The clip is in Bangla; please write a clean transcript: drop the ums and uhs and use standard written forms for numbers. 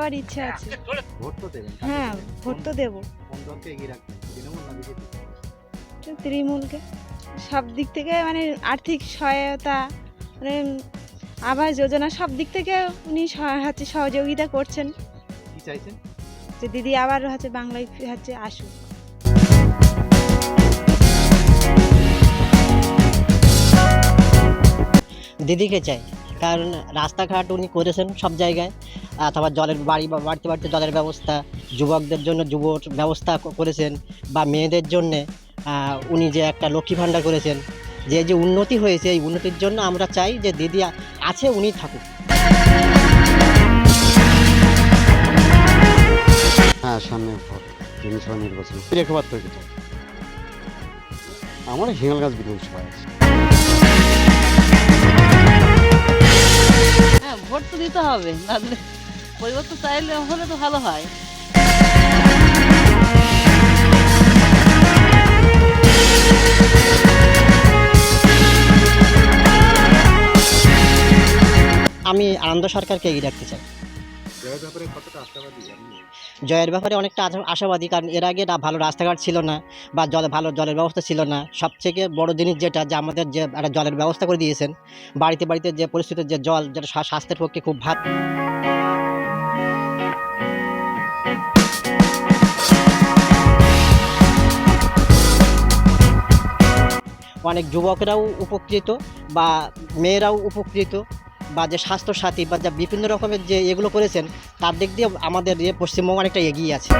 যাওয়ার ইচ্ছা আছে। ভোট তো দেবেন? হ্যাঁ, ভোট তো দেবো। কোন দলকে এগিয়ে রাখবেন, তৃণমূল না বিজেপি? তৃণমূলকে। সব দিক থেকে মানে আর্থিক সহায়তা, মানে আবাস যোজনা, সব দিক থেকে উনি সহযোগিতা করছেন। কি চাইছেন? যে দিদি আবার বাংলায় আসুক। দিদিকে চাই, কারণ রাস্তাঘাট উনি করেছেন সব জায়গায়, অথবা জলের বাড়িতে বাড়িতে জলের ব্যবস্থা, যুবকদের জন্য যুব ব্যবস্থা করেছেন, বা মেয়েদের জন্যে উনি যে একটা লক্ষ্মী ভাণ্ডার করেছেন। যে উন্নতি হয়েছে, এই উন্নতির জন্য আমরা চাই যে দিদি আছে, উনি থাকুক। হ্যাঁ, সামনে ভোট, বিধানসভা নির্বাচন রেখাবার থেকে চাই। আমার হিঙ্গলগাছ বিধানসভা আছে। হ্যাঁ, ভোট তো দিতে হবে, নাহলে পরিবর্তন চাইলে হলে তো ভালো হয়। আমি আনন্দ সরকারকে এগিয়ে রাখতে চাই। জয়ের ব্যাপারে কতটা আশাবাদী আপনি? জয়ের ব্যাপারে অনেকটা আশাবাদী, কারণ এর আগে ভালো রাস্তাঘাট ছিল না, বা ভালো জলের ব্যবস্থা ছিল না। সবথেকে বড় জিনিস যেটা, যে আমাদের যে একটা জলের ব্যবস্থা করে দিয়েছেন, বাড়িতে বাড়িতে যে পরিস্থিতির যে জল, যেটা স্বাস্থ্যের পক্ষে খুব ভালো। অনেক যুবকরাও উপকৃত, বা মেয়েরাও উপকৃত, বা যে স্বাস্থ্যসাথী বা যা বিভিন্ন রকমের যে এগুলো করেছেন, তার দিক দিয়ে আমাদের পশ্চিমবঙ্গ অনেকটা এগিয়ে আছে।